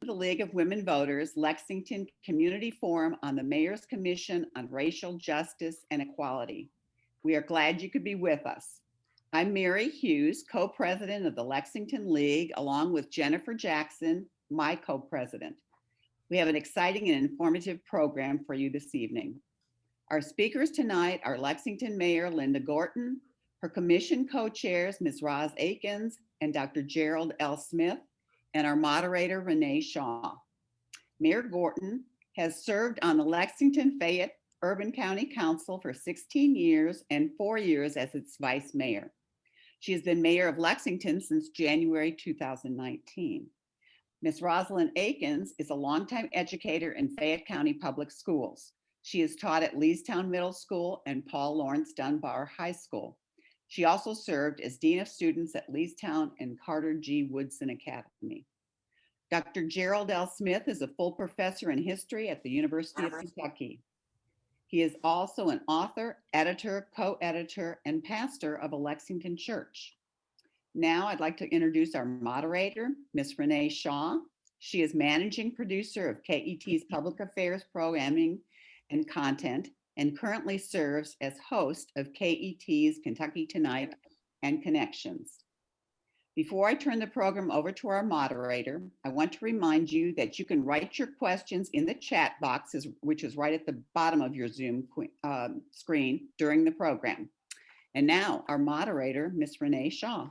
the League of Women Voters Lexington Community Forum on the Mayor's Commission on Racial Justice and Equality. We are glad you could be with us. I'm Mary Hughes, co-president of the Lexington League, along with Jennifer Jackson, my co-president. We have an exciting and informative program for you this evening. Our speakers tonight are Lexington Mayor Linda Gorton, her commission co-chairs Ms. Akins and Dr. Gerald L. Smith, and our moderator Renee Shaw. Mayor Gorton has served on the Lexington Fayette Urban County Council for 16 years and 4 years as its vice mayor. She has been mayor of Lexington since January 2019. Ms. Roszalyn Akins is a longtime educator in Fayette County Public Schools. She has taught at Leestown Middle School and Paul Lawrence Dunbar High School. She also served as Dean of Students at Leestown and Carter G. Woodson Academy. Dr. Gerald L. Smith is a full professor in history at the University of Kentucky. He is also an author, editor, co-editor, and pastor of a Lexington church. Now I'd like to introduce our moderator, Ms. Renee Shaw. She is managing producer of KET's Public Affairs Programming and Content, and currently serves as host of KET's Kentucky Tonight and Connections. Before I turn the program over to our moderator, I want to remind you that you can write your questions in the chat box, which is right at the bottom of your Zoom screen during the program. And now our moderator, Ms. Renee Shaw.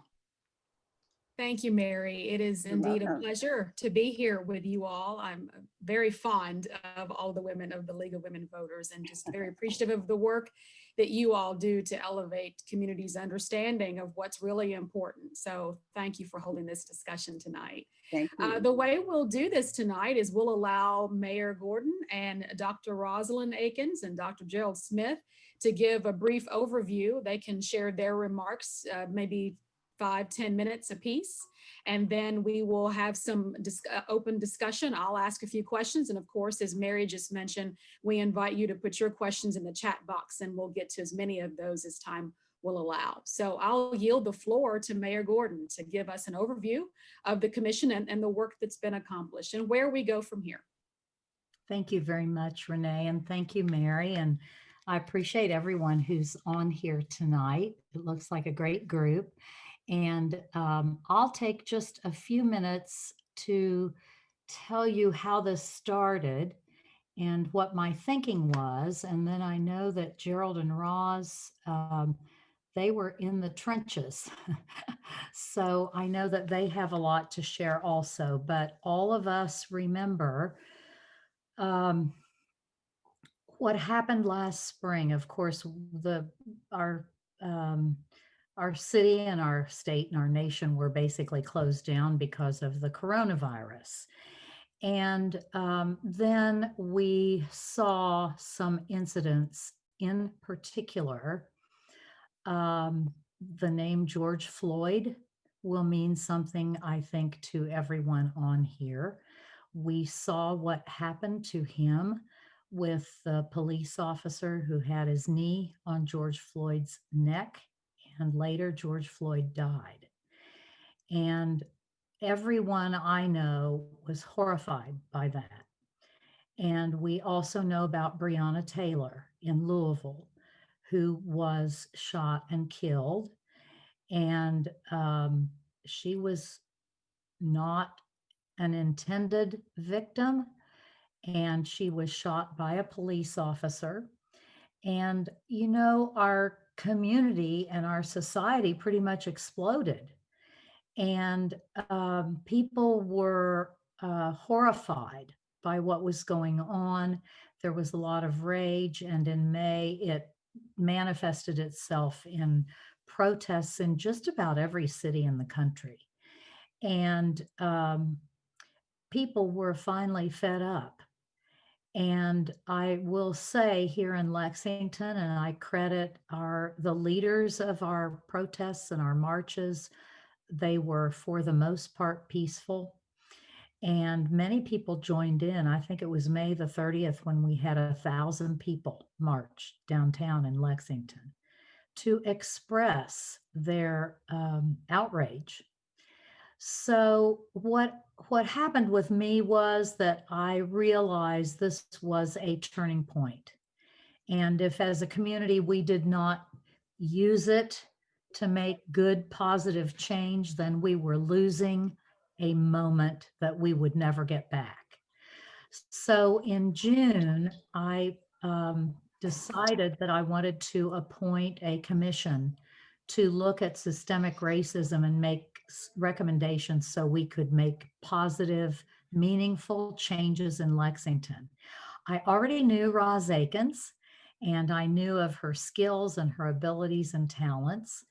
Thank you, Mary. It is indeed a pleasure to be here with you all. I'm very fond of all the women of the League of Women Voters and just very appreciative of the work that you all do to elevate communities' understanding of what's really important. So thank you for holding this discussion tonight. Thank you. The way we'll do this tonight is we'll allow Mayor Gorton and Dr. Roszalyn Akins and Dr. Gerald Smith to give a brief overview. They can share their remarks, maybe 5-10 minutes apiece, and then we will have some open discussion. I'll ask a few questions, and of course, as Mary just mentioned, we invite you to put your questions in the chat box, and we'll get to as many of those as time will allow. So I'll yield the floor to Mayor Gorton to give us an overview of the commission and the work that's been accomplished and where we go from here. Thank you very much, Renee, and thank you, Mary, and I appreciate everyone who's on here tonight. It looks like a great group. And I'll take just a few minutes to tell you how this started and what my thinking was. And then I know that Gerald and Roz, they were in the trenches. So I know that they have a lot to share also, but all of us remember what happened last spring. Of course, our city and our state and our nation were basically closed down because of the coronavirus. And then we saw some incidents, in particular, the name George Floyd will mean something, I think, to everyone on here. We saw what happened to him with the police officer who had his knee on George Floyd's neck. And later, George Floyd died. And everyone I know was horrified by that. And we also know about Breonna Taylor in Louisville, who was shot and killed. And she was not an intended victim, and she was shot by a police officer. And, you know, our community and our society pretty much exploded. And people were horrified by what was going on. There was a lot of rage, and in May, it manifested itself in protests in just about every city in the country. And people were finally fed up. And I will say here in Lexington, and I credit the leaders of our protests and our marches, they were for the most part peaceful. And many people joined in. I think it was May the 30th when we had 1,000 people march downtown in Lexington to express their outrage. So what happened with me was that I realized this was a turning point. And if as a community we did not use it to make good, positive change, then we were losing a moment that we would never get back. So in June, I decided that I wanted to appoint a commission to look at systemic racism and make recommendations so we could make positive, meaningful changes in Lexington. I already knew Roz Akins, and I knew of her skills and her abilities and talents.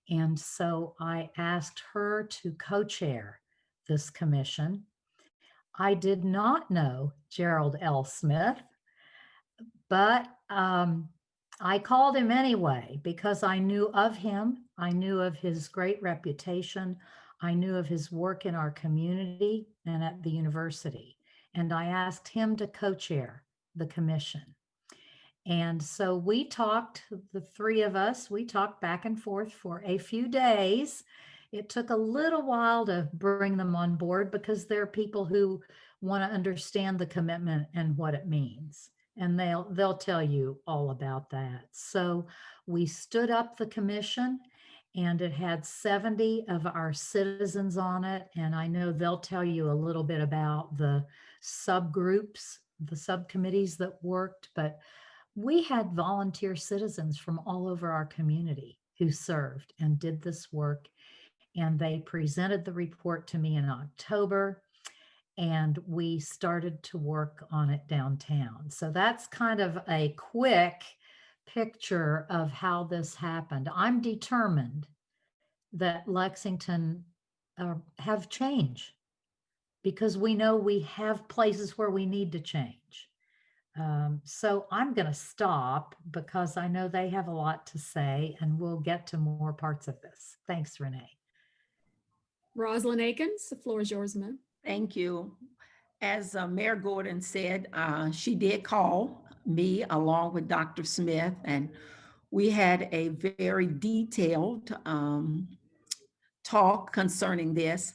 And so I asked her to co-chair this commission. I did not know Gerald L. Smith, but I called him anyway because I knew of him. I knew of his great reputation. I knew of his work in our community and at the university. And I asked him to co-chair the commission. And so we talked, the three of us, we talked back and forth for a few days. It took a little while to bring them on board because there are people who want to understand the commitment and what it means. And they'll tell you all about that. So we stood up the commission, and it had 70 of our citizens on it. And I know they'll tell you a little bit about the subgroups, the subcommittees that worked, but we had volunteer citizens from all over our community who served and did this work. And they presented the report to me in October, and we started to work on it downtown. So that's kind of a quick picture of how this happened. I'm determined that Lexington have change because we know we have places where we need to change. So I'm going to stop because I know they have a lot to say, and we'll get to more parts of this. Thanks, Renee. Roszalyn Akins, the floor is yours, ma'am. Thank you. As Mayor Gorton said, she did call me along with Dr. Smith, and we had a very detailed talk concerning this,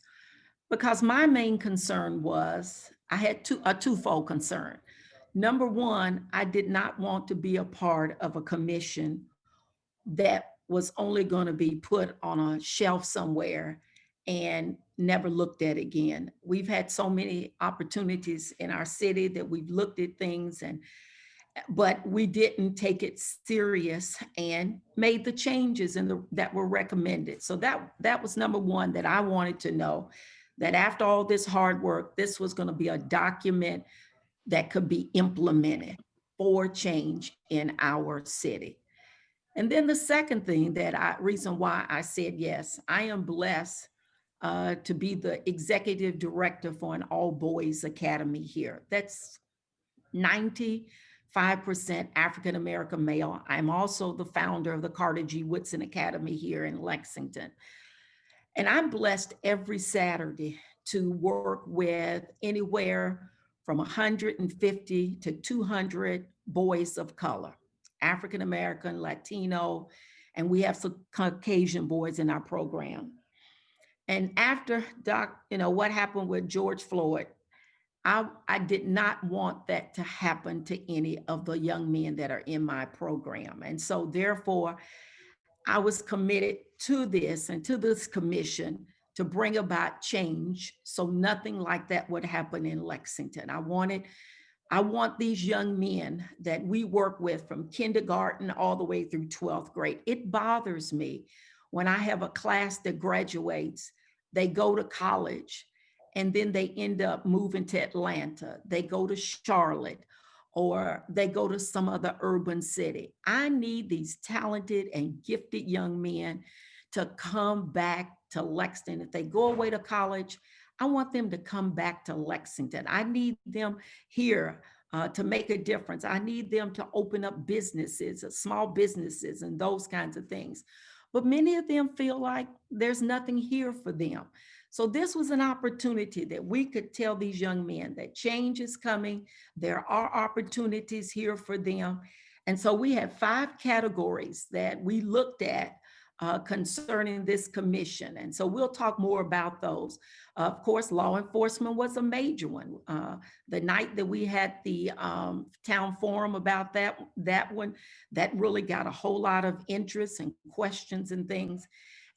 because my main concern was, I had a twofold concern. Number one, I did not want to be a part of a commission that was only going to be put on a shelf somewhere and never looked at again. We've had so many opportunities in our city that we've looked at things, but we didn't take it serious and made the changes that were recommended. So that was number one, that I wanted to know that after all this hard work, this was going to be a document that could be implemented for change in our city. And then the second thing reason why I said yes, I am blessed to be the executive director for an all boys academy here. That's 95% African-American male. I'm also the founder of the Carter G. Woodson Academy here in Lexington. And I'm blessed every Saturday to work with anywhere from 150 to 200 boys of color, African-American, Latino, and we have some Caucasian boys in our program. And after what happened with George Floyd, I did not want that to happen to any of the young men that are in my program. And so therefore, I was committed to this and to this commission to bring about change so nothing like that would happen in Lexington. I want these young men that we work with from kindergarten all the way through 12th grade. It bothers me when I have a class that graduates, they go to college, and then they end up moving to Atlanta. They go to Charlotte, or they go to some other urban city. I need these talented and gifted young men to come back to Lexington. If they go away to college, I want them to come back to Lexington. I need them here to make a difference. I need them to open up businesses, small businesses, and those kinds of things. But many of them feel like there's nothing here for them. So this was an opportunity that we could tell these young men that change is coming. There are opportunities here for them. And so we had 5 categories that we looked at concerning this commission. And so we'll talk more about those. Of course, law enforcement was a major one. The night that we had the town forum about that one, that really got a whole lot of interest and questions and things.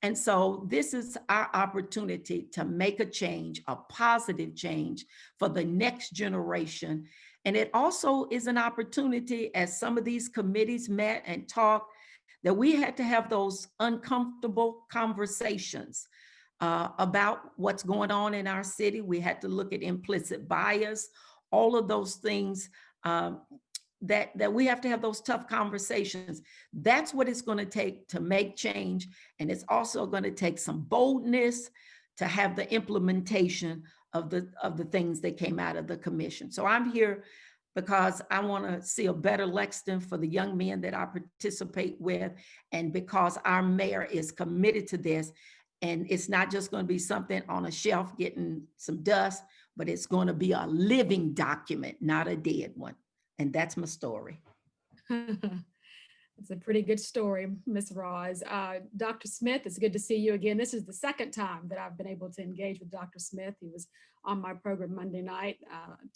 And so this is our opportunity to make a change, a positive change for the next generation. And it also is an opportunity, as some of these committees met and talked, that we had to have those uncomfortable conversations about what's going on in our city. We had to look at implicit bias, all of those things that we have to have those tough conversations. That's what it's going to take to make change. And it's also going to take some boldness to have the implementation of the things that came out of the commission. So I'm here because I want to see a better Lexington for the young men that I participate with, and because our mayor is committed to this. And it's not just going to be something on a shelf getting some dust, but it's going to be a living document, not a dead one. And that's my story. It's a pretty good story, Ms. Roz. Dr. Smith, it's good to see you again. This is the second time that I've been able to engage with Dr. Smith. He was on my program Monday night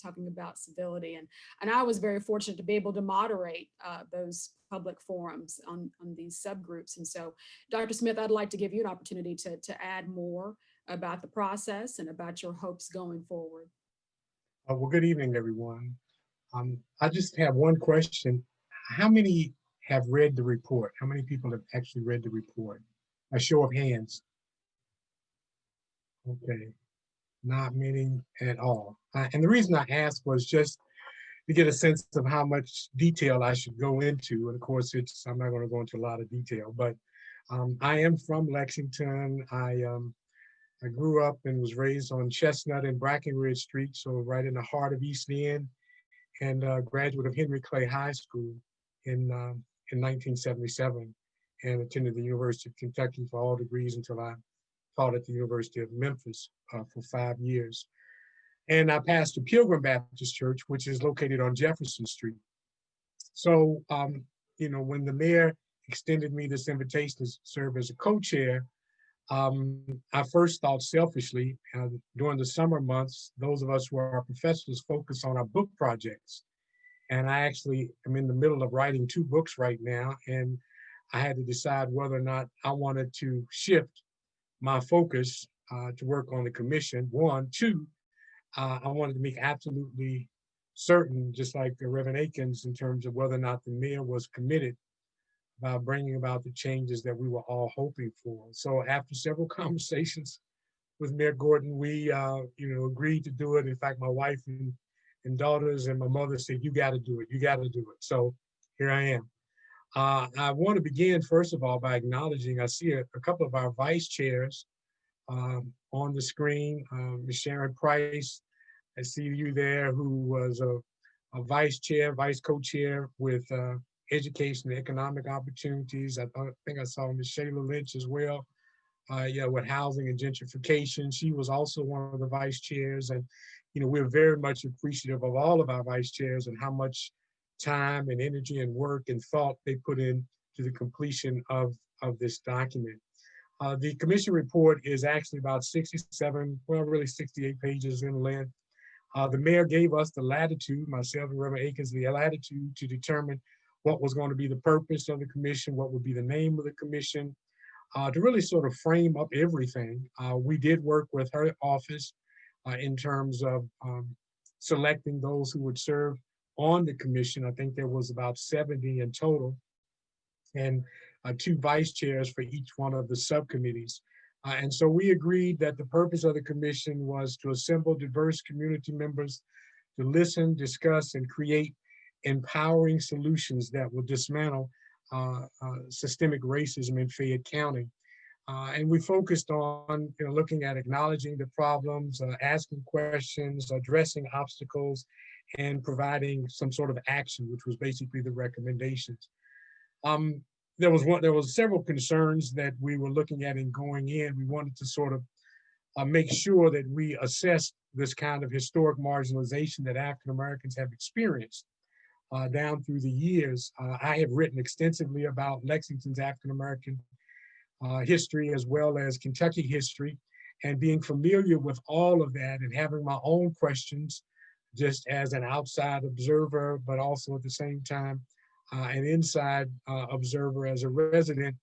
talking about civility. And I was very fortunate to be able to moderate those public forums on these subgroups. And so, Dr. Smith, I'd like to give you an opportunity to add more about the process and about your hopes going forward. Well, good evening, everyone. I just have one question. How many have read the report? How many people have actually read the report? A show of hands. Okay, not many at all. And the reason I asked was just to get a sense of how much detail I should go into. And of course, I'm not going to go into a lot of detail, but I am from Lexington. I grew up and was raised on Chestnut and Brackenridge Street, so right in the heart of East End, and graduate of Henry Clay High School in 1977, and attended the University of Kentucky for all degrees until I taught at the University of Memphis for 5 years. And I pastored Pilgrim Baptist Church, which is located on Jefferson Street. So, when the mayor extended me this invitation to serve as a co-chair, I first thought selfishly, during the summer months, those of us who are professionals focus on our book projects. And I actually am in the middle of writing 2 books right now, and I had to decide whether or not I wanted to shift my focus to work on the commission. 1, 2, I wanted to make absolutely certain, just like Reverend Akins, in terms of whether or not the mayor was committed about bringing about the changes that we were all hoping for. So after several conversations with Mayor Gorton, we agreed to do it. In fact, my wife and daughters and my mother said, "You got to do it. You got to do it." So here I am. I want to begin, first of all, by acknowledging, I see a couple of our vice chairs on the screen. Ms. Sharon Price, I see you there, who was a vice co-chair with Education and Economic Opportunities. I think I saw Ms. Shayla Lynch as well, with housing and gentrification. She was also one of the vice chairs. And we're very much appreciative of all of our vice chairs and how much time and energy and work and thought they put in to the completion of this document. The commission report is actually about 68 pages in length. The mayor gave us the latitude, myself and Reverend Akins, the latitude to determine what was going to be the purpose of the commission, what would be the name of the commission, to really sort of frame up everything. We did work with her office in terms of selecting those who would serve on the commission. I think there was about 70 in total, and 2 vice chairs for each one of the subcommittees. And so we agreed that the purpose of the commission was to assemble diverse community members to listen, discuss, and create empowering solutions that will dismantle systemic racism in Fayette County. And we focused on looking at acknowledging the problems, asking questions, addressing obstacles, and providing some sort of action, which was basically the recommendations. There was several concerns that we were looking at in going in. We wanted to sort of make sure that we assessed this kind of historic marginalization that African Americans have experienced down through the years. I have written extensively about Lexington's African American history as well as Kentucky history, and being familiar with all of that and having my own questions just as an outside observer, but also at the same time an inside observer as a resident.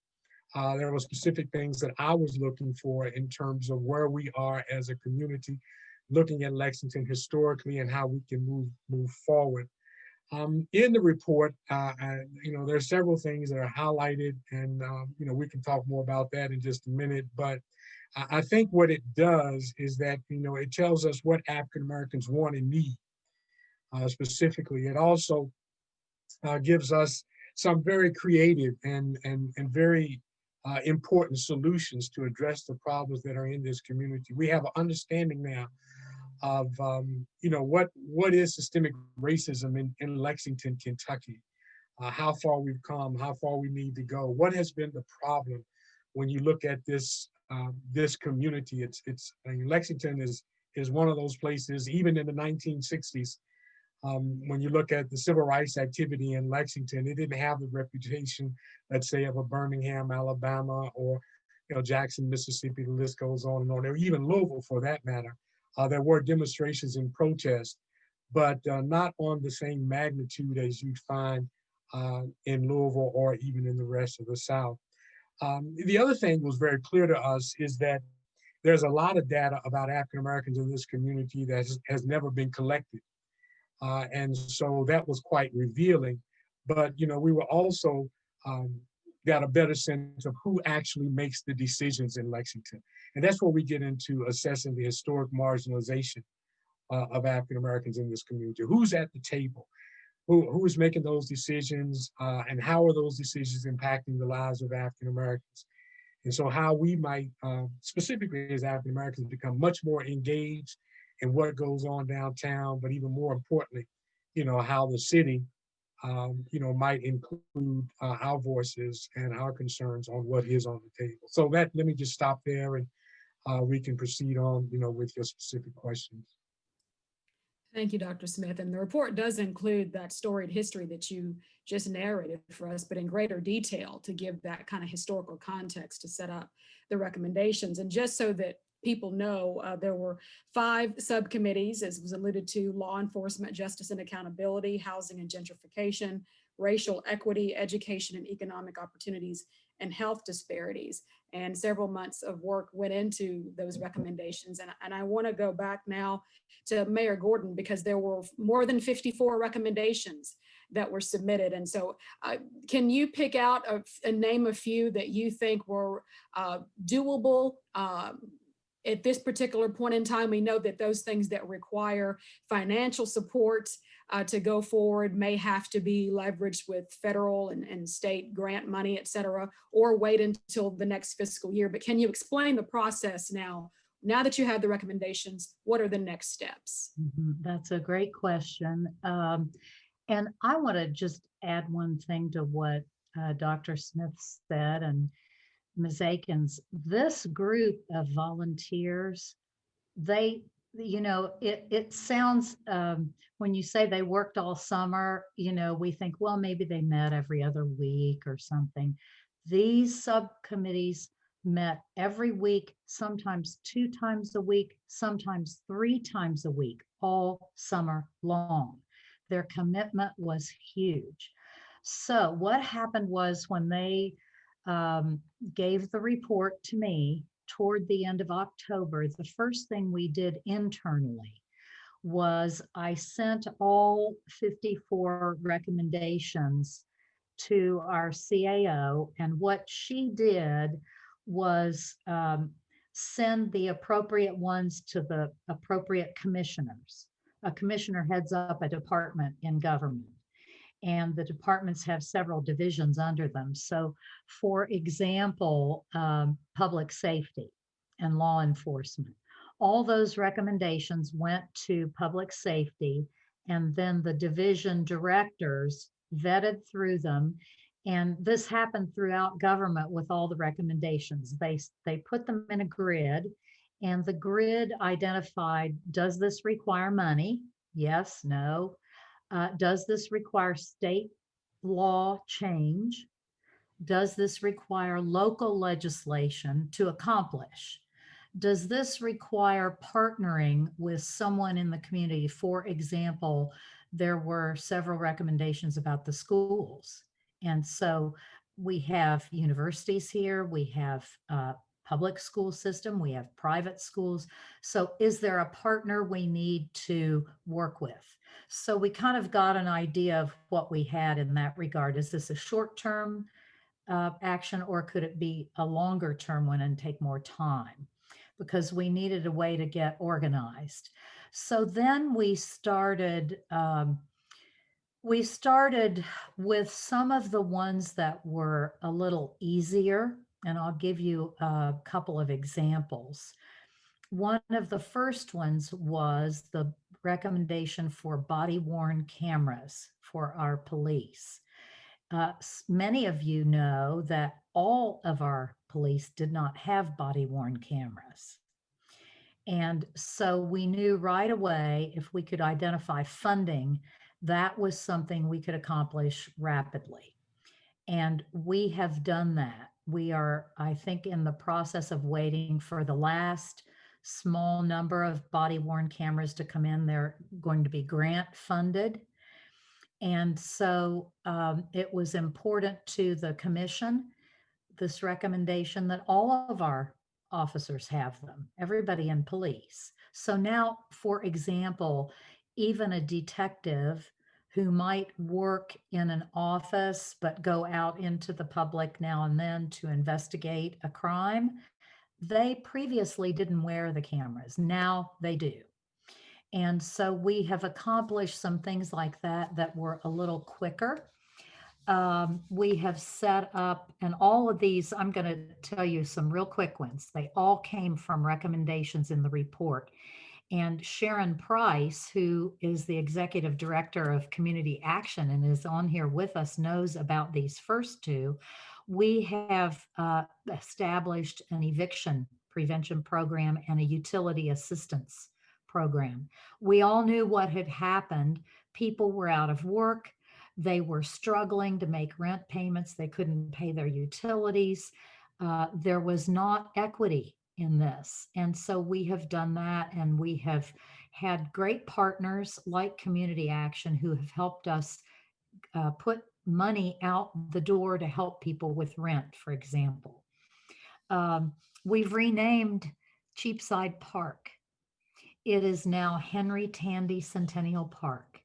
There were specific things that I was looking for in terms of where we are as a community, looking at Lexington historically and how we can move forward. In the report, there are several things that are highlighted, and we can talk more about that in just a minute. But I think what it does is that it tells us what African Americans want and need. Specifically, it also gives us some very creative and very important solutions to address the problems that are in this community. We have an understanding now of what is systemic racism in Lexington, Kentucky, how far we've come, how far we need to go, what has been the problem when you look at this this community. Lexington is one of those places, even in the 1960s. When you look at the civil rights activity in Lexington, it didn't have the reputation, let's say, of a Birmingham, Alabama, or Jackson, Mississippi. The list goes on and on, or even Louisville for that matter. There were demonstrations and protests, but not on the same magnitude as you'd find in Louisville or even in the rest of the South. The other thing was very clear to us is that there's a lot of data about African Americans in this community that has never been collected. And so that was quite revealing. But we were also got a better sense of who actually makes the decisions in Lexington. And that's where we get into assessing the historic marginalization of African Americans in this community. Who's at the table? Who is making those decisions, and how are those decisions impacting the lives of African Americans? And so how we might, specifically as African Americans, become much more engaged in what goes on downtown, but even more importantly, how the city, might include our voices and our concerns on what is on the table. So let me just stop there, and we can proceed on, with your specific questions. Thank you, Dr. Smith. And the report does include that storied history that you just narrated for us, but in greater detail to give that kind of historical context to set up the recommendations. And just so that people know, there were 5 subcommittees, as was alluded to: law enforcement, justice and accountability, housing and gentrification, racial equity, education and economic opportunities, and health disparities. And several months of work went into those recommendations. And I want to go back now to Mayor Gorton, because there were more than 54 recommendations that were submitted. And so can you pick out a name a few that you think were doable at this particular point in time? We know that those things that require financial support to go forward may have to be leveraged with federal and state grant money, et cetera, or wait until the next fiscal year. But can you explain the process now that you have the recommendations? What are the next steps? That's a great question. And I want to just add one thing to what Dr. Smith said and Ms. Akins. This group of volunteers, it sounds, when you say they worked all summer, we think, well, maybe they met every other week or something. These subcommittees met every week, sometimes 2 times a week, sometimes 3 times a week, all summer long. Their commitment was huge. So what happened was, when they gave the report to me toward the end of October, the first thing we did internally was I sent all 54 recommendations to our CAO, and what she did was send the appropriate ones to the appropriate commissioners. A commissioner heads up a department in government, and the departments have several divisions under them. So, for example, public safety and law enforcement, all those recommendations went to public safety, and then the division directors vetted through them. And this happened throughout government with all the recommendations. They put them in a grid, and the grid identified, does this require money? Yes, no. Does this require state law change? Does this require local legislation to accomplish? Does this require partnering with someone in the community? For example, there were several recommendations about the schools. And so we have universities here, we have a public school system, we have private schools. So is there a partner we need to work with? So we kind of got an idea of what we had in that regard. Is this a short-term action, or could it be a longer term one and take more time? Because we needed a way to get organized. So then we started with some of the ones that were a little easier, and I'll give you a couple of examples. One of the first ones was the recommendation for body-worn cameras for our police. Many of you know that all of our police did not have body-worn cameras. And so we knew right away, if we could identify funding, that was something we could accomplish rapidly. And we have done that. We are, I think, in the process of waiting for the last small number of body-worn cameras to come in. They're going to be grant funded. And so it was important to the commission, this recommendation, that all of our officers have them, everybody in police. So now, for example, even a detective who might work in an office but go out into the public now and then to investigate a crime, they previously didn't wear the cameras. Now they do. And so we have accomplished some things like that that were a little quicker. We have set up, and all of these, I'm going to tell you some real quick ones. They all came from recommendations in the report. And Sharon Price, who is the executive director of Community Action and is on here with us, knows about these first two. We have established an eviction prevention program and a utility assistance program. We all knew what had happened. People were out of work. They were struggling to make rent payments. They couldn't pay their utilities. There was not equity in this. And so we have done that, and we have had great partners like Community Action who have helped us put money out the door to help people with rent, for example. We've renamed Cheapside Park. It is now Henry Tandy Centennial Park.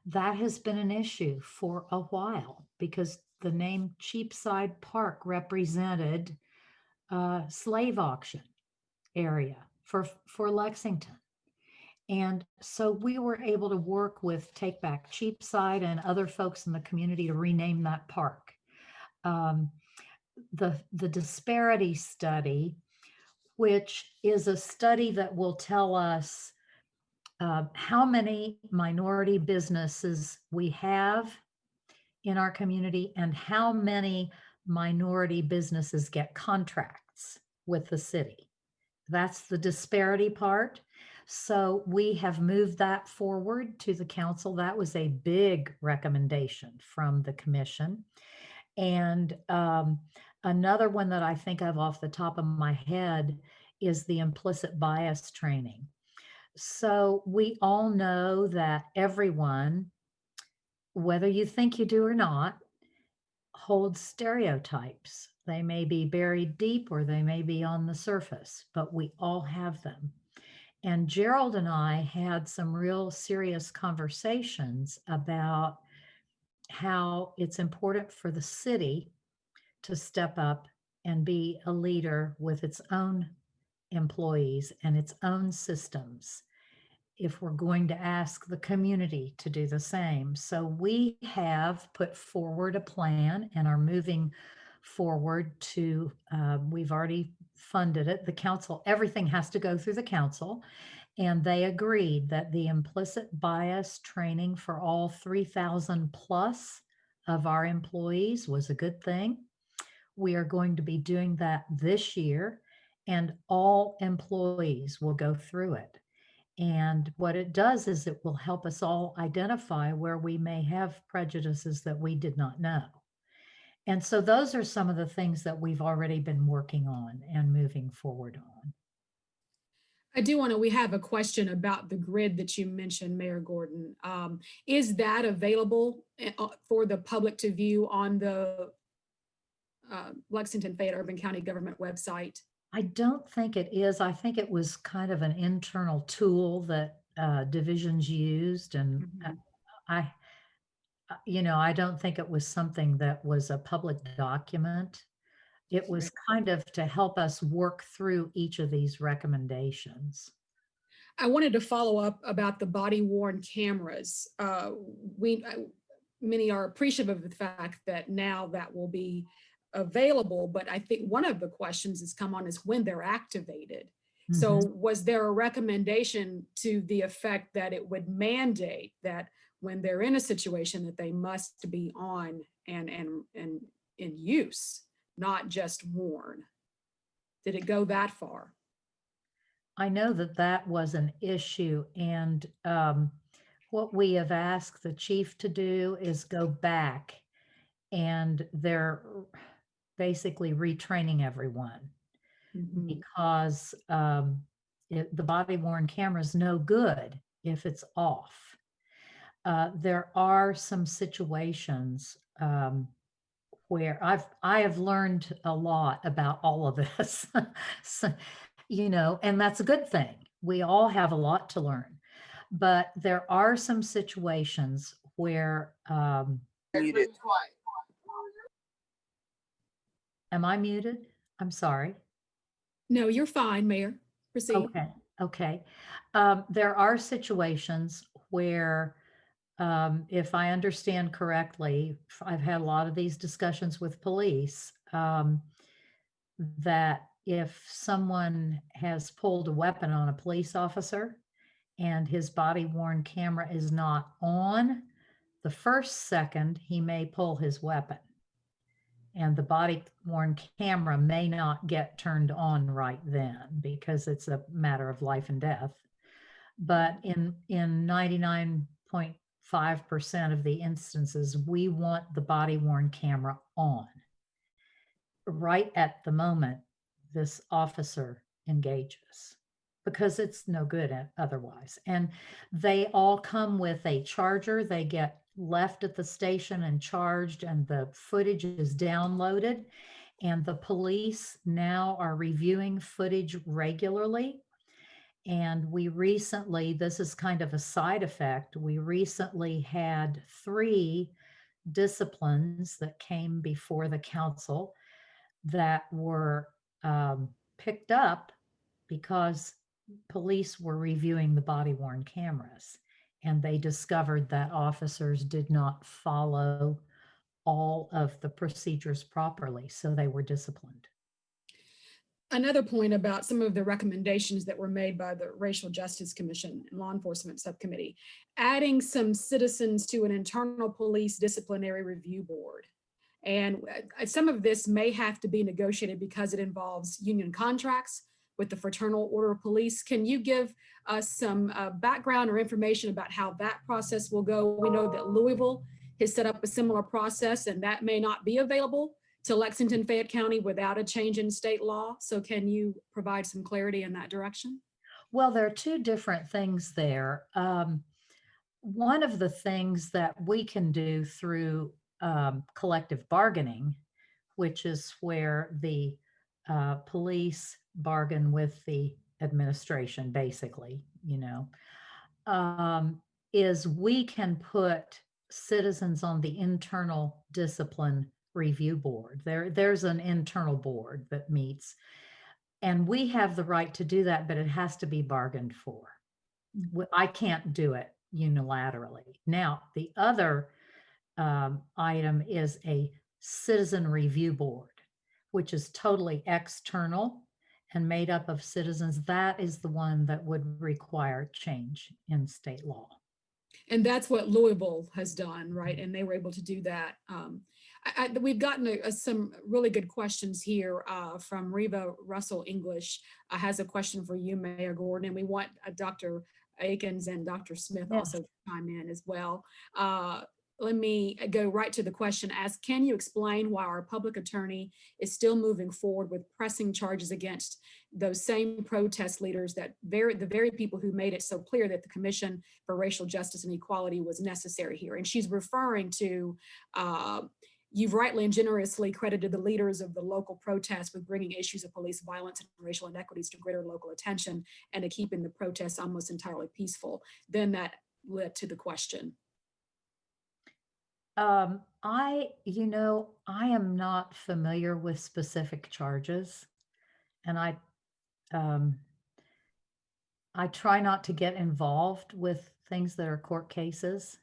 That has been an issue for a while because the name Cheapside Park represented a slave auction area for Lexington. And so we were able to work with Take Back Cheapside and other folks in the community to rename that park. The Disparity study, which is a study that will tell us how many minority businesses we have in our community and how many minority businesses get contracts with the city. That's the disparity part. So we have moved that forward to the council. That was a big recommendation from the commission. And another one that I think of off the top of my head is the implicit bias training. So we all know that everyone, whether you think you do or not, holds stereotypes. They may be buried deep or they may be on the surface, but we all have them. And Gerald and I had some real serious conversations about how it's important for the city to step up and be a leader with its own employees and its own systems if we're going to ask the community to do the same. So we have put forward a plan and are moving forward to, we've already funded it. The council, everything has to go through the council. And they agreed that the implicit bias training for all 3,000 plus of our employees was a good thing. We are going to be doing that this year, and all employees will go through it. And what it does is it will help us all identify where we may have prejudices that we did not know. And so those are some of the things that we've already been working on and moving forward on. we have a question about the grid that you mentioned, Mayor Gorton. Is that available for the public to view on the Lexington Fayette Urban County Government website? I don't think it is. I think it was kind of an internal tool that divisions used. And I don't think it was something that was a public document. It was kind of to help us work through each of these recommendations. I wanted to follow up about the body worn cameras. Many are appreciative of the fact that now that will be available, but I think one of the questions that's come on is when they're activated. So was there a recommendation to the effect that it would mandate that when they're in a situation that they must be on and in use, not just worn? Did it go that far? I know that was an issue, and what we have asked the chief to do is go back, and they're basically retraining everyone because the body worn camera is no good if it's off. There are some situations where I have learned a lot about all of this, so, and that's a good thing. We all have a lot to learn, but there are some situations where, Muted. am I muted? I'm sorry. No, you're fine, Mayor. Proceed. Okay. There are situations where, if I understand correctly, I've had a lot of these discussions with police, that if someone has pulled a weapon on a police officer and his body worn camera is not on, the first second he may pull his weapon. And the body worn camera may not get turned on right then because it's a matter of life and death. But in 99.5% of the instances, we want the body worn camera on right at the moment this officer engages, because it's no good otherwise. And they all come with a charger. They get left at the station and charged, and the footage is downloaded. And the police now are reviewing footage regularly. And we recently, this is kind of a side effect, we recently had 3 disciplines that came before the council that were picked up because police were reviewing the body worn cameras, and they discovered that officers did not follow all of the procedures properly, so they were disciplined. Another point about some of the recommendations that were made by the Racial Justice Commission and Law Enforcement Subcommittee, adding some citizens to an internal police disciplinary review board. And some of this may have to be negotiated because it involves union contracts with the Fraternal Order of Police. Can you give us some background or information about how that process will go? We know that Louisville has set up a similar process, and that may not be available to Lexington, Fayette County without a change in state law. So can you provide some clarity in that direction? Well, there are 2 different things there. One of the things that we can do through collective bargaining, which is where the police bargain with the administration, basically, is we can put citizens on the internal discipline review board. There's an internal board that meets, and we have the right to do that, but it has to be bargained for. I can't do it unilaterally. Now, the other item is a citizen review board, which is totally external and made up of citizens. That is the one that would require change in state law. And that's what Louisville has done, right? And they were able to do that. We've gotten some really good questions here from Reva Russell English has a question for you, Mayor Gorton, and we want Dr. Akins and Dr. Smith also to chime in as well. let me go right to the question asked. Can you explain why our public attorney is still moving forward with pressing charges against those same protest leaders, that the very people who made it so clear that the Commission for Racial Justice and Equality was necessary here? And she's referring to, you've rightly and generously credited the leaders of the local protests with bringing issues of police violence and racial inequities to greater local attention and to keeping the protests almost entirely peaceful. Then that led to the question. I am not familiar with specific charges, and I try not to get involved with things that are court cases.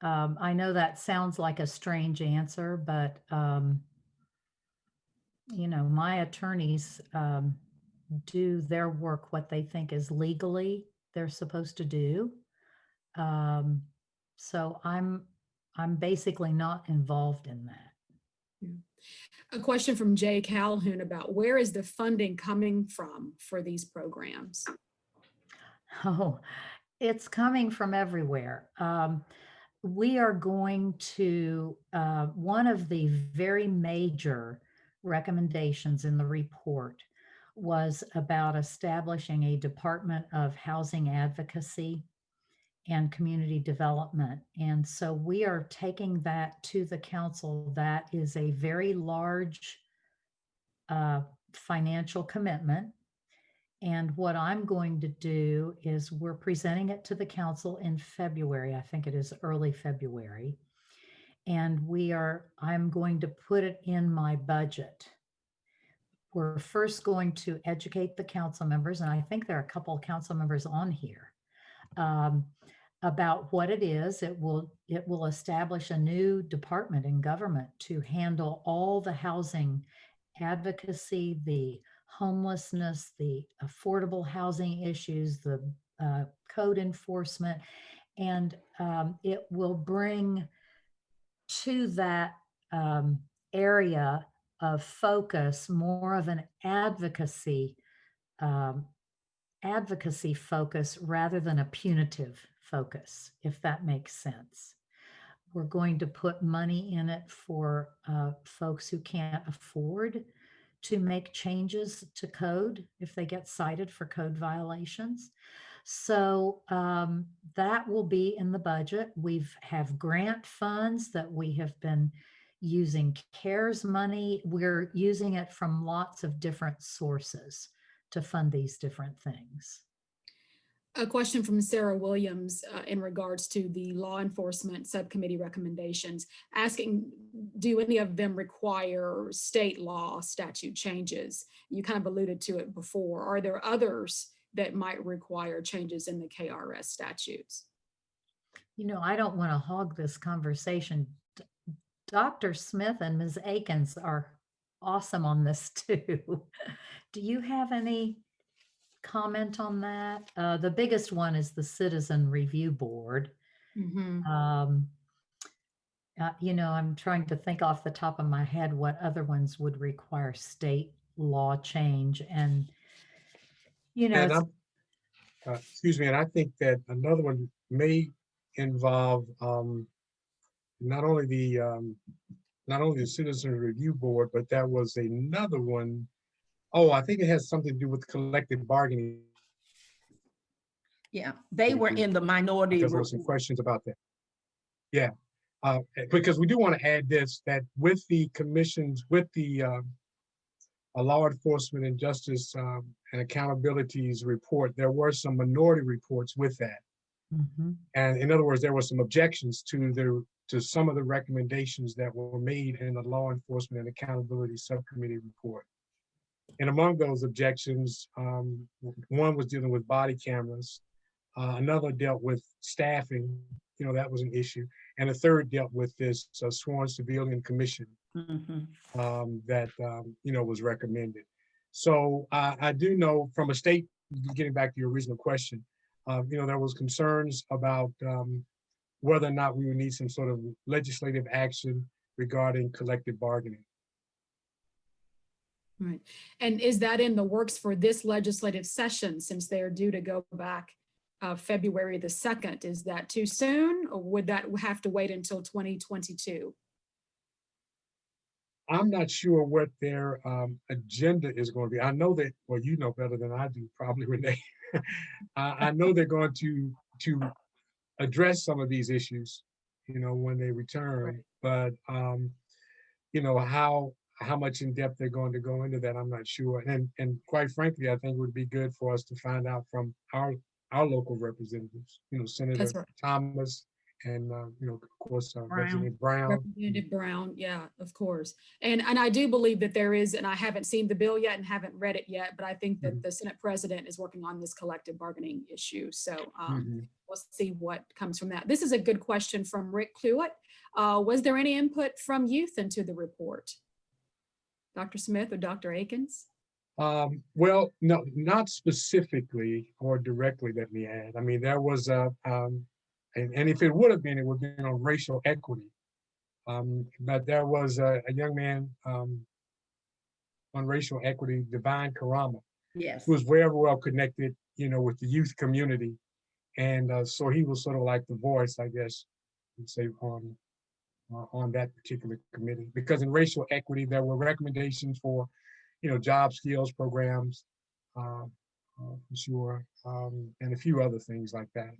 I know that sounds like a strange answer, but my attorneys do their work, what they think is legally they're supposed to do. So I'm basically not involved in that. A question from Jay Calhoun about where is the funding coming from for these programs? Oh, it's coming from everywhere. We are going to, one of the very major recommendations in the report was about establishing a Department of Housing Advocacy and Community Development. And so we are taking that to the council. That is a very large financial commitment. And what I'm going to do is we're presenting it to the council in February. I think it is early February. And I'm going to put it in my budget. We're first going to educate the council members, and I think there are a couple of council members on here, about what it is. It will establish a new department in government to handle all the housing advocacy, the homelessness, the affordable housing issues, the code enforcement, and it will bring to that area of focus more of an advocacy focus rather than a punitive focus, if that makes sense. We're going to put money in it for folks who can't afford to make changes to code if they get cited for code violations. So that will be in the budget. We have grant funds that we have been using, CARES money. We're using it from lots of different sources to fund these different things. A question from Sarah Williams in regards to the law enforcement subcommittee recommendations, asking, do any of them require state law statute changes? You kind of alluded to it before. Are there others that might require changes in the KRS statutes? I don't want to hog this conversation. Dr. Smith and Ms. Akins are awesome on this too. Do you have any comment on that? The biggest one is the Citizen Review Board. Mm-hmm. I'm trying to think off the top of my head what other ones would require state law change. And, excuse me, and I think that another one may involve not only the Citizen Review Board, but there was another one. Oh, I think it has something to do with collective bargaining. Yeah, they were in the minority. Because there were some questions about that. Yeah, because we do want to add this, that with the commissions, with the Law Enforcement and Justice and Accountabilities report, there were some minority reports with that. Mm-hmm. And in other words, there were some objections to some of the recommendations that were made in the Law Enforcement and Accountability Subcommittee report. And among those objections, one was dealing with body cameras, another dealt with staffing, that was an issue, and a third dealt with this sworn civilian commission that was recommended. So I do know from a state, getting back to your original question, there was concerns about whether or not we would need some sort of legislative action regarding collective bargaining. Right. And is that in the works for this legislative session, since they are due to go back February the 2nd. Is that too soon, or would that have to wait until 2022? I'm not sure what their agenda is going to be. I know that, well, you know better than I do, probably, Renee. I know they're going to address some of these issues, when they return. But how much in depth they're going to go into that, I'm not sure. And quite frankly, I think it would be good for us to find out from our local representatives, Senator That's right. Thomas and of course Brown. Representative Brown. Representative Brown, yeah, of course. And I do believe that there is, and I haven't seen the bill yet and haven't read it yet, but I think that the Senate President is working on this collective bargaining issue. So we'll see what comes from that. This is a good question from Rick Cluett. Was there any input from youth into the report? Dr. Smith or Dr. Akins? Well, no, not specifically or directly, let me add. I mean, there was and if it would have been, it would have been on racial equity. But there was a young man on racial equity, Divine Karama, Yes. who was very well connected, with the youth community. And so he was sort of like the voice, I guess, you'd say, on that particular committee. Because in racial equity, there were recommendations for, job skills programs, for sure, and a few other things like that.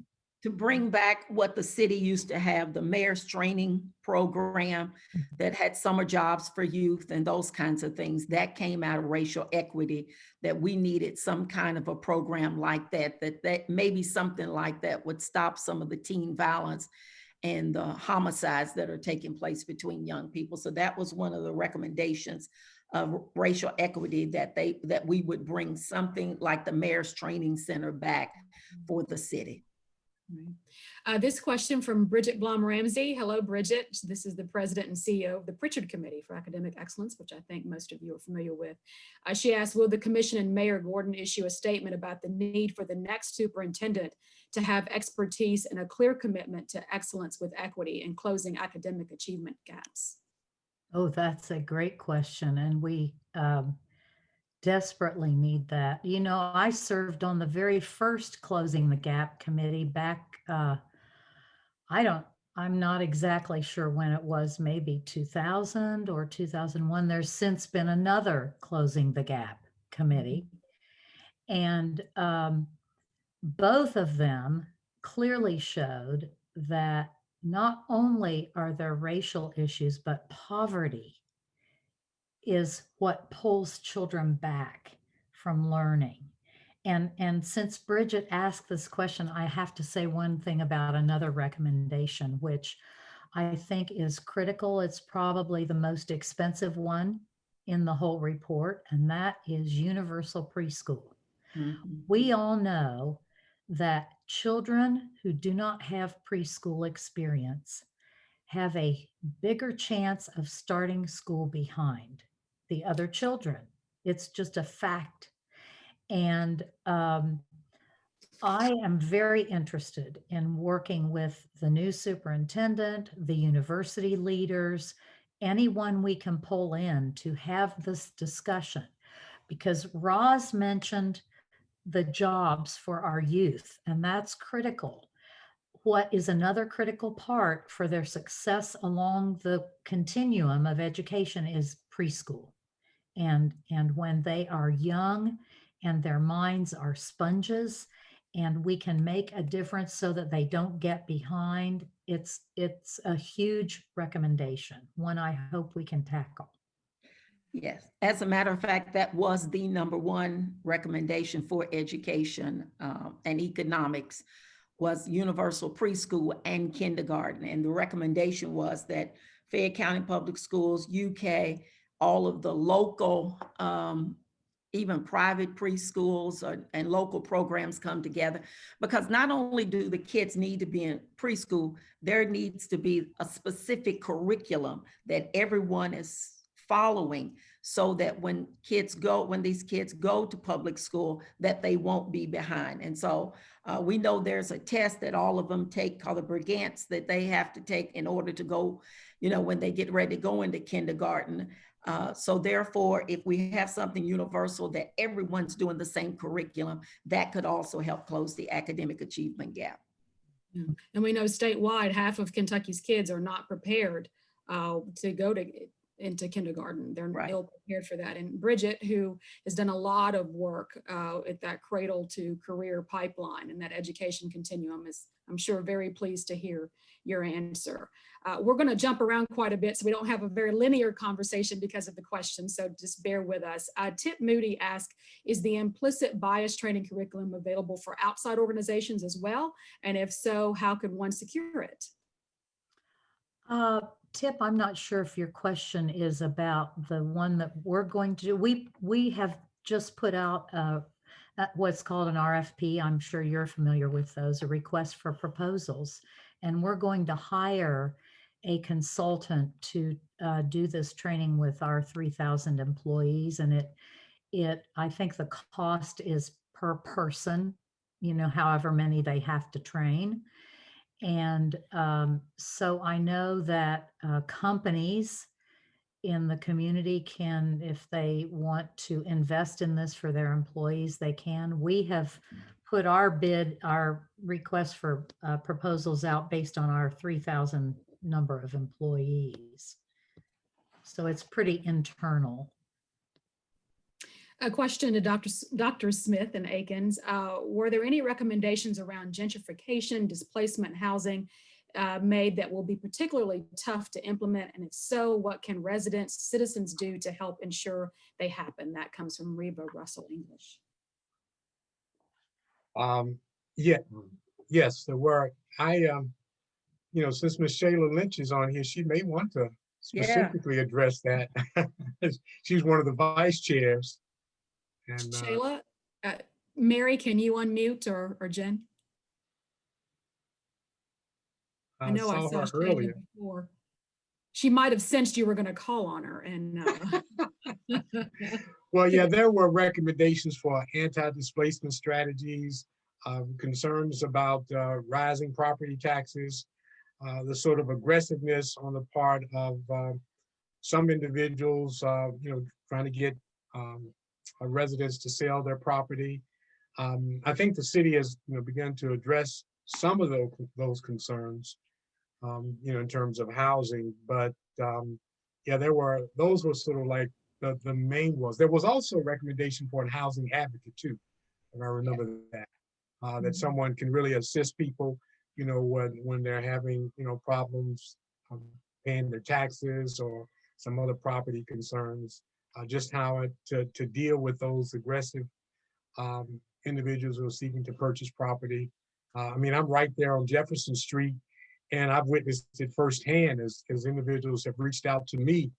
To bring back what the city used to have, the mayor's training program that had summer jobs for youth and those kinds of things, that came out of racial equity, that we needed some kind of a program like that maybe something like that would stop some of the teen violence and the homicides that are taking place between young people. So that was one of the recommendations of racial equity, that we would bring something like the mayor's training center back for the city. This question from Bridget Blum Ramsey. Hello, Bridget. This is the president and CEO of the Pritchard Committee for Academic Excellence, which I think most of you are familiar with. She asked, will the commission and Mayor Gorton issue a statement about the need for the next superintendent to have expertise and a clear commitment to excellence with equity and closing academic achievement gaps? Oh, that's a great question. And we desperately need that. I served on the very first Closing the Gap committee back, I'm not exactly sure when it was, maybe 2000 or 2001. There's since been another Closing the Gap committee. And both of them clearly showed that not only are there racial issues, but poverty is what pulls children back from learning. And since Bridget asked this question, I have to say one thing about another recommendation, which I think is critical. It's probably the most expensive one in the whole report, and that is universal preschool. We all know that children who do not have preschool experience have a bigger chance of starting school behind the other children. It's just a fact. And I am very interested in working with the new superintendent, the university leaders, anyone we can pull in to have this discussion, because Roz mentioned the jobs for our youth, and that's critical. What is another critical part for their success along the continuum of education is preschool. And when they are young and their minds are sponges, and we can make a difference so that they don't get behind, it's a huge recommendation, one I hope we can tackle. Yes, as a matter of fact, that was the #1 recommendation for education and economics, was universal preschool and kindergarten. And the recommendation was that Fayette County Public Schools, UK, all of the local, even private preschools and local programs come together, because not only do the kids need to be in preschool, there needs to be a specific curriculum that everyone is following, so that when these kids go to public school, that they won't be behind. And so we know there's a test that all of them take called the Brigance that they have to take in order to go, when they get ready to go into kindergarten. So therefore, if we have something universal that everyone's doing the same curriculum, that could also help close the academic achievement gap. Yeah. And we know statewide, half of Kentucky's kids are not prepared to go into kindergarten. They're Right. ill prepared for that. And Bridget, who has done a lot of work at that cradle to career pipeline and that education continuum, is, I'm sure, very pleased to hear your answer. We're going to jump around quite a bit, so we don't have a very linear conversation because of the questions, so just bear with us. Tip Moody asked, is the implicit bias training curriculum available for outside organizations as well? And if so, how could one secure it? Tip, I'm not sure if your question is about the one that we're going to do. We have just put out what's called an RFP. I'm sure you're familiar with those, a request for proposals. And we're going to hire a consultant to do this training with our 3,000 employees. And I think the cost is per person, however many they have to train. And so I know that companies in the community can, if they want to invest in this for their employees, they can. We have put our request for proposals out based on our 3,000 number of employees. So it's pretty internal. A question to Dr. Smith and Akins. Were there any recommendations around gentrification, displacement housing made that will be particularly tough to implement? And if so, what can residents, citizens do to help ensure they happen? That comes from Reba Russell English. Yes, there were. Since Ms. Shayla Lynch is on here, she may want to specifically address that. She's one of the vice chairs. And, Shayla, Mary, can you unmute, or Jen? I know I saw her earlier before. She might have sensed you were going to call on her. And well, yeah, there were recommendations for anti-displacement strategies, concerns about rising property taxes, the sort of aggressiveness on the part of some individuals, trying to get residents to sell their property. I think the city has begun to address some of those concerns, in terms of housing. But yeah, those were sort of like the main ones. There was also a recommendation for a housing advocate too, and I remember that that someone can really assist people, when they're having problems paying their taxes or some other property concerns. Just how to deal with those aggressive individuals who are seeking to purchase property. I'm right there on Jefferson Street, and I've witnessed it firsthand as individuals have reached out to me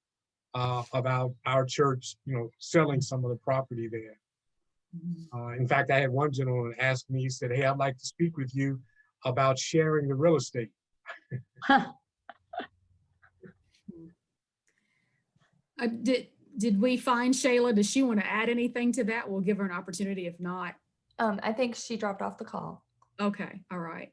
about our church, selling some of the property there. In fact, I had one gentleman ask me, he said, "Hey, I'd like to speak with you about sharing the real estate." Did we find Shayla? Does she want to add anything to that? We'll give her an opportunity. If not, I think she dropped off the call. Okay, all right.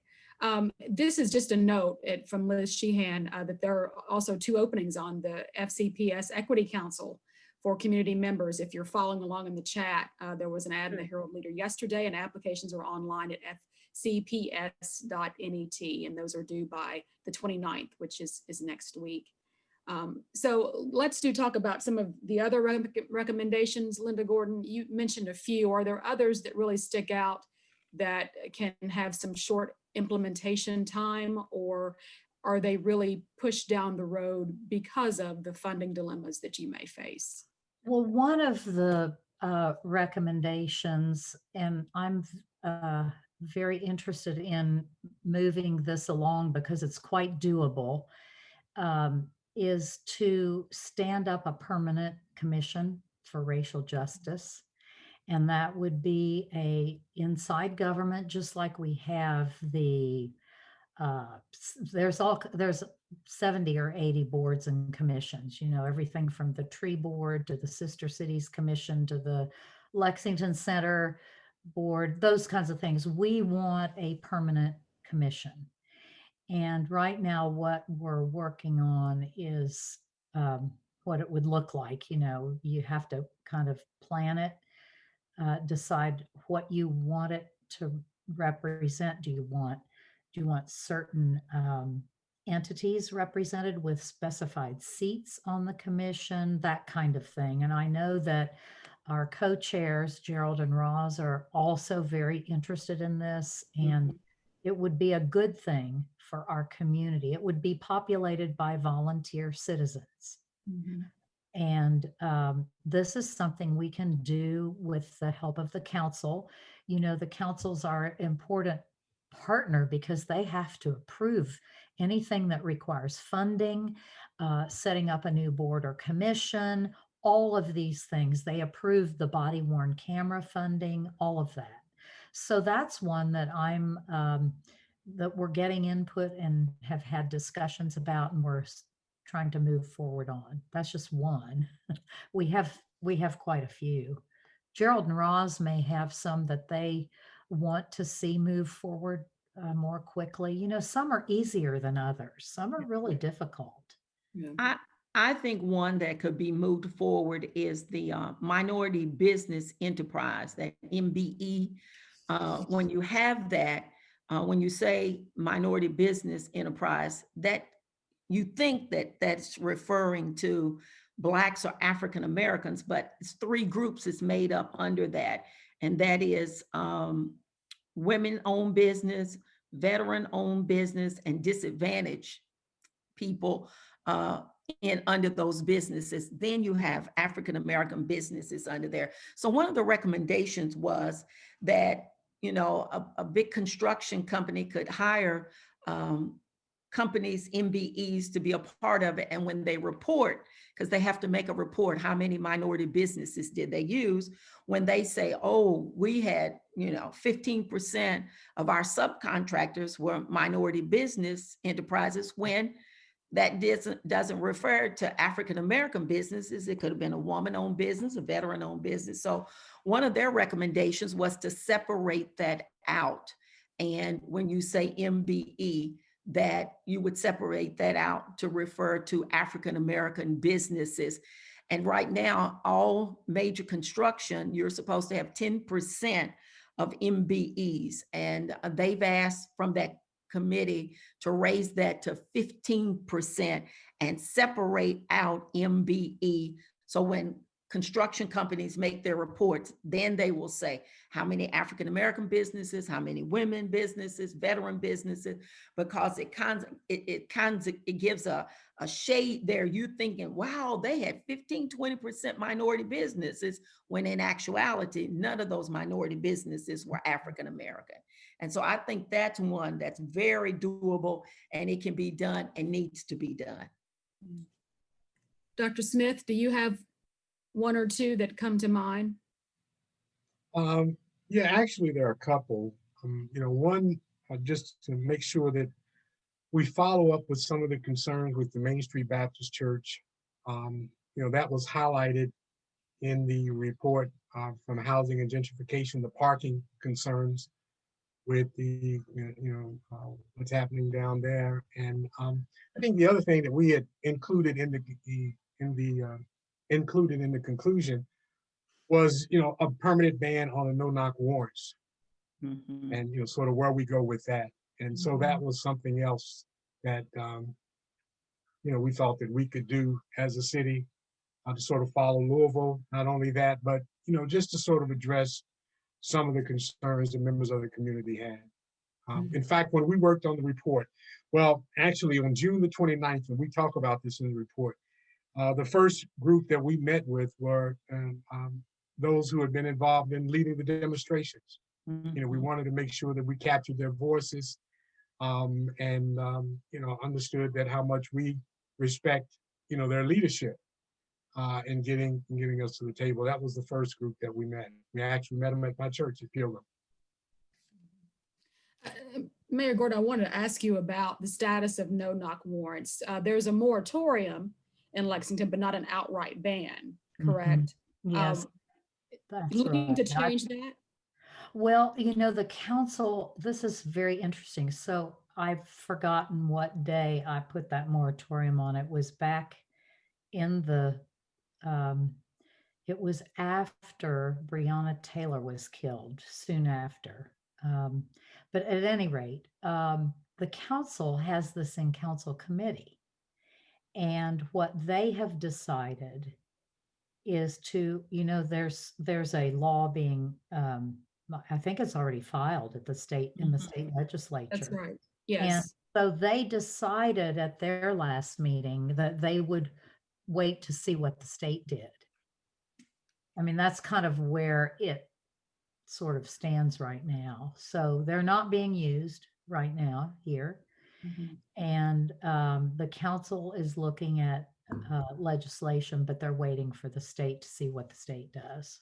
This is just a note from Liz Sheehan that there are also 2 openings on the FCPS Equity Council for community members. If you're following along in the chat, there was an ad in the Herald Leader yesterday, and applications are online at fcps.net, and those are due by the 29th, which is next week. So let's talk about some of the other recommendations. Linda Gorton, you mentioned a few. Are there others that really stick out that can have some short implementation time, or are they really pushed down the road because of the funding dilemmas that you may face? Well, one of the recommendations, and I'm very interested in moving this along because it's quite doable, is to stand up a permanent commission for racial justice. And that would be a inside government, just like we have the, there's 70 or 80 boards and commissions, everything from the Tree Board to the Sister Cities Commission to the Lexington Center Board, those kinds of things. We want a permanent commission. And right now what we're working on is what it would look like. You know, you have to kind of plan it, decide what you want it to represent. Do you want certain entities represented with specified seats on the commission, that kind of thing? And I know that our co-chairs, Gerald and Roz, are also very interested in this, and it would be a good thing for our community. It would be populated by volunteer citizens. And this is something we can do with the help of the council. You know, the councils are an important partner because they have to approve anything that requires funding, setting up a new board or commission, all of these things. They approve the body worn camera funding, all of that. So that's one that that we're getting input and have had discussions about, and we're trying to move forward on. That's just one. we have quite a few. Gerald and Roz may have some that they want to see move forward more quickly. You know, some are easier than others. Some are really difficult. I think one that could be moved forward is the minority business enterprise, that MBE. When you have that, when you say minority business enterprise, that you think that that's referring to Blacks or African Americans, but it's three groups is made up under that. And that is women-owned business, veteran-owned business, and disadvantaged people in under those businesses. Then you have African American businesses under there. So one of the recommendations was that, you know, a big construction company could hire companies, MBEs, to be a part of it. And when they report, because they have to make a report, how many minority businesses did they use? When they say, oh, we had, you know, 15% of our subcontractors were minority business enterprises, when that doesn't refer to African-American businesses. It could have been a woman-owned business, a veteran-owned business. So one of their recommendations was to separate that out. And when you say MBE, that you would separate that out to refer to African-American businesses. And right now, all major construction, you're supposed to have 10% of MBEs. And they've asked from that committee to raise that to 15% and separate out MBE. So when construction companies make their reports, then they will say how many African-American businesses, how many women businesses, veteran businesses, because it gives a shade there. You're thinking, wow, they had 15-20% minority businesses, when in actuality, none of those minority businesses were African-American. And so I think that's one that's very doable, and it can be done and needs to be done. Dr. Smith, do you have one or two that come to mind? Yeah, actually, there are a couple. You know, one, just to make sure that we follow up with some of the concerns with the Main Street Baptist Church. You know, that was highlighted in the report from Housing and Gentrification, the parking concerns with the, what's happening down there. And I think the other thing that we had included in the conclusion was, you know, a permanent ban on the no-knock warrants, and, you know, sort of where we go with that. And so that was something else that, you know, we thought that we could do as a city to sort of follow Louisville. Not only that, but, you know, just to sort of address some of the concerns that members of the community had. In fact, when we worked on the report, well, actually on June the 29th, and we talk about this in the report, the first group that we met with were those who had been involved in leading the demonstrations. You know, we wanted to make sure that we captured their voices and, you know, understood that how much we respect, you know, their leadership in getting us to the table. That was the first group that we met. We actually met them at my church at Pilgrim. Mayor Gorton, I wanted to ask you about the status of no-knock warrants. There's a moratorium in Lexington, but not an outright ban, correct? Yes, that's looking to right. change that? Well, you know, the council, this is very interesting. So I've forgotten what day I put that moratorium on. It was back in the, it was after Breonna Taylor was killed, soon after. But at any rate, the council has this in council committee. And what they have decided is to, there's a law being, I think it's already filed at the state, in the Mhm. state legislature. That's right. And Yes. so they decided at their last meeting that they would wait to see what the state did. I mean, that's kind of where it sort of stands right now. So they're not being used right now here. Mhm. And the council is looking at legislation, but they're waiting for the state to see what the state does.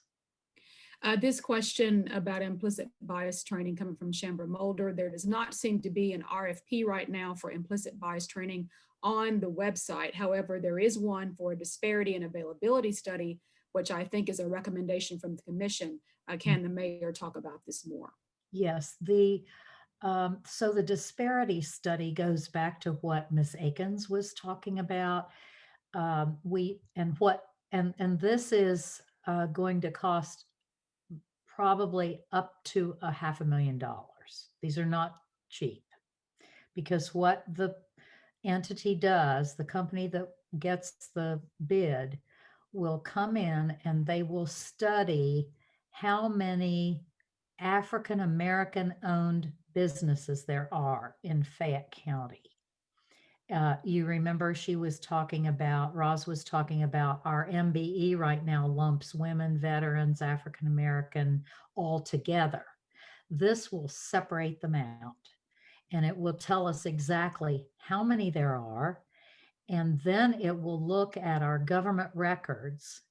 This question about implicit bias training coming from Chamber Mulder, there does not seem to be an RFP right now for implicit bias training on the website. However, there is one for a disparity and availability study, which I think is a recommendation from the commission. Can the mayor talk about this more? Yes, so the disparity study goes back to what Ms. Akins was talking about. This is going to cost probably up to $500,000. These are not cheap, because what the entity does, the company that gets the bid, will come in and they will study how many African American owned businesses there are in Fayette County. You remember Roz was talking about our MBE right now lumps women, veterans, African American all together. This will separate them out, and it will tell us exactly how many there are. And then it will look at our government records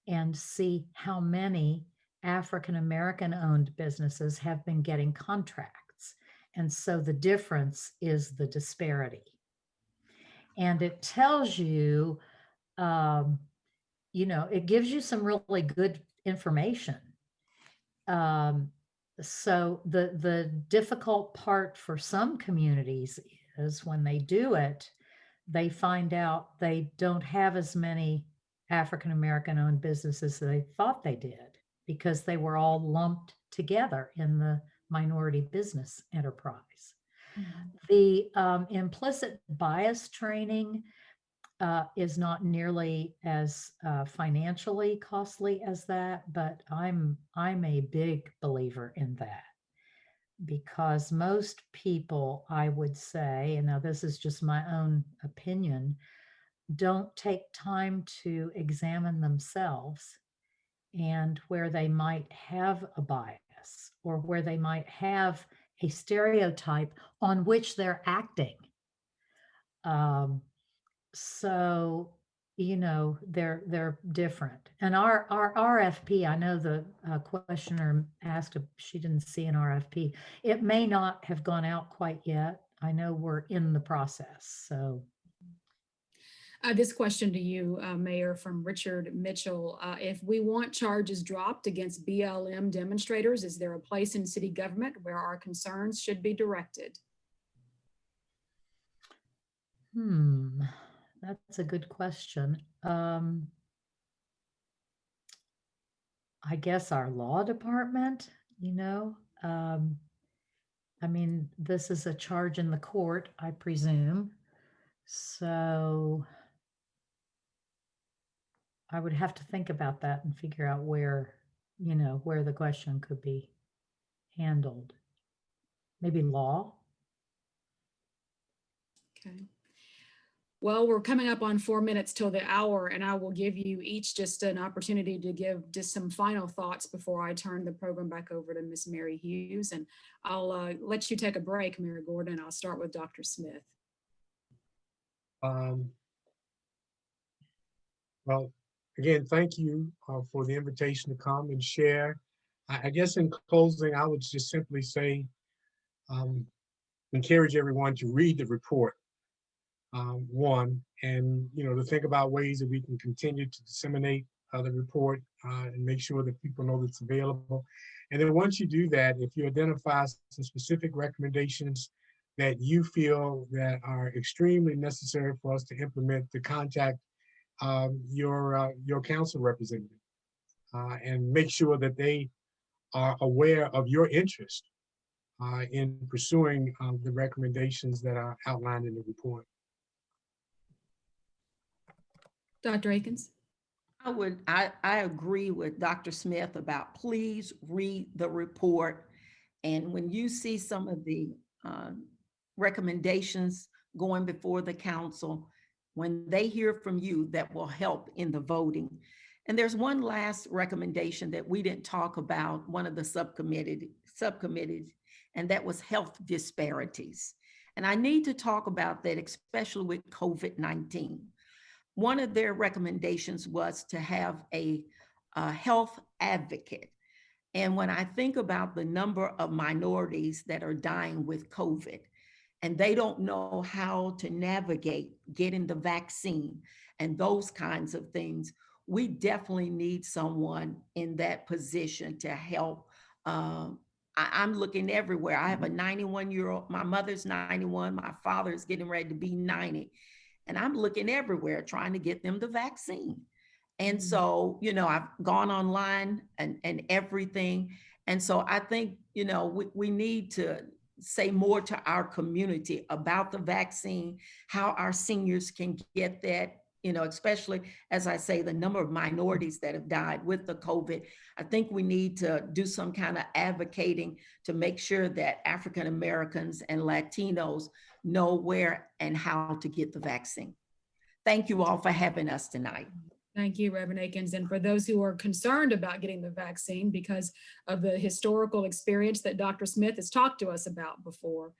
and see how many African American owned businesses have been getting contracts. And so the difference is the disparity. And it tells you, it gives you some really good information. So the difficult part for some communities is when they do it, they find out they don't have as many African American owned businesses as they thought they did, because they were all lumped together in the minority business enterprise. Mhm. The implicit bias training is not nearly as financially costly as that, but I'm a big believer in that, because most people, I would say, and now this is just my own opinion, don't take time to examine themselves and where they might have a bias or where they might have a stereotype on which they're acting. So, they're different. And our RFP, I know the questioner asked if she didn't see an RFP. It may not have gone out quite yet. I know we're in the process, so. This question to you, Mayor, from Richard Mitchell. If we want charges dropped against BLM demonstrators, is there a place in city government where our concerns should be directed? That's a good question. I guess our law department, I mean, this is a charge in the court, I presume. So I would have to think about that and figure out where the question could be handled. Maybe law. Okay. Well, we're coming up on 4 minutes till the hour, and I will give you each just an opportunity to give just some final thoughts before I turn the program back over to Ms. Mary Hughes. And I'll let you take a break, Mayor Gorton. I'll start with Dr. Smith. Well, again, thank you for the invitation to come and share. I guess in closing, I would just simply say, encourage everyone to read the report, one, and to think about ways that we can continue to disseminate the report and make sure that people know that it's available. And then once you do that, if you identify some specific recommendations that you feel that are extremely necessary for us to implement, to contact your council representative and make sure that they are aware of your interest in pursuing the recommendations that are outlined in the report. Dr. Akins? I agree with Dr. Smith about please read the report. And when you see some of the recommendations going before the council, when they hear from you, that will help in the voting. And there's one last recommendation that we didn't talk about, one of the subcommittees, and that was health disparities. And I need to talk about that, especially with COVID-19. One of their recommendations was to have a health advocate. And when I think about the number of minorities that are dying with COVID, and they don't know how to navigate getting the vaccine and those kinds of things, we definitely need someone in that position to help. I'm looking everywhere. I have a 91-year-old, my mother's 91, my father is getting ready to be 90. And I'm looking everywhere trying to get them the vaccine. And so, you know, I've gone online and everything. And so I think, you know, we need to say more to our community about the vaccine, how our seniors can get that, you know, especially as I say, the number of minorities that have died with the COVID. I think we need to do some kind of advocating to make sure that African Americans and Latinos know where and how to get the vaccine. Thank you all for having us tonight. Thank you, Reverend Akins. And for those who are concerned about getting the vaccine because of the historical experience that Dr. Smith has talked to us about before,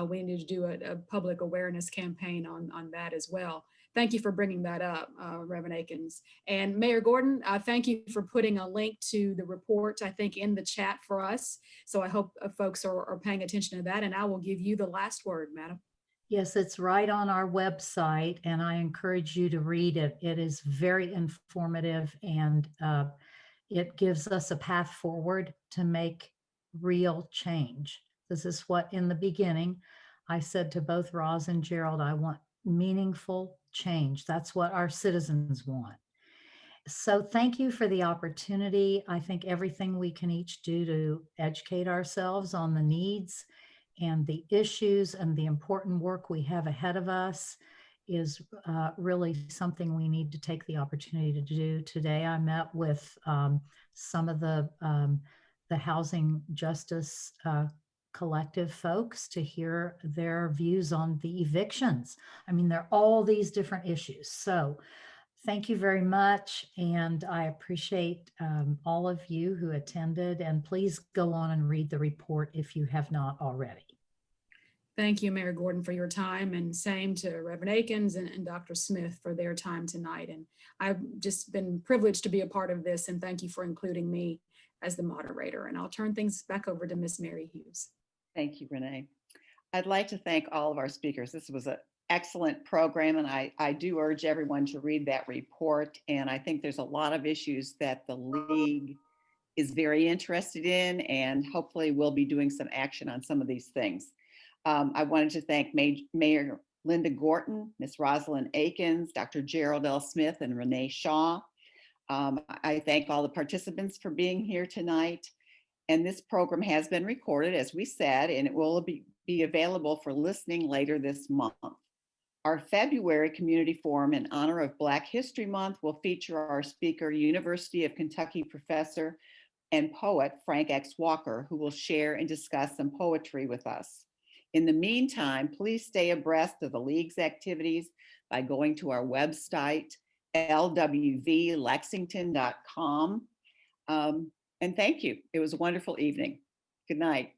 we need to do a public awareness campaign on that as well. Thank you for bringing that up, Reverend Akins. And Mayor Gorton, thank you for putting a link to the report, I think, in the chat for us. So I hope folks are paying attention to that, and I will give you the last word, madam. Yes, it's right on our website, and I encourage you to read it. It is very informative, and it gives us a path forward to make real change. This is what, in the beginning, I said to both Roz and Gerald, I want meaningful change. That's what our citizens want. So thank you for the opportunity. I think everything we can each do to educate ourselves on the needs and the issues and the important work we have ahead of us is really something we need to take the opportunity to do. Today, I met with some of the housing justice collective folks to hear their views on the evictions. I mean, there are all these different issues. So thank you very much. And I appreciate all of you who attended, and please go on and read the report if you have not already. Thank you, Mayor Gorton, for your time, and same to Reverend Akins and Dr. Smith for their time tonight. And I've just been privileged to be a part of this, and thank you for including me as the moderator. And I'll turn things back over to Miss Mary Hughes. Thank you, Renee. I'd like to thank all of our speakers. This was an excellent program, and I do urge everyone to read that report. And I think there's a lot of issues that the League is very interested in, and hopefully we'll be doing some action on some of these things. I wanted to thank Mayor Linda Gorton, Ms. Roszalyn Akins, Dr. Gerald L. Smith, and Renee Shaw. I thank all the participants for being here tonight. And this program has been recorded, as we said, and it will be available for listening later this month. Our February community forum in honor of Black History Month will feature our speaker, University of Kentucky professor and poet Frank X. Walker, who will share and discuss some poetry with us. In the meantime, please stay abreast of the League's activities by going to our website, LWVLexington.com. And thank you. It was a wonderful evening. Good night.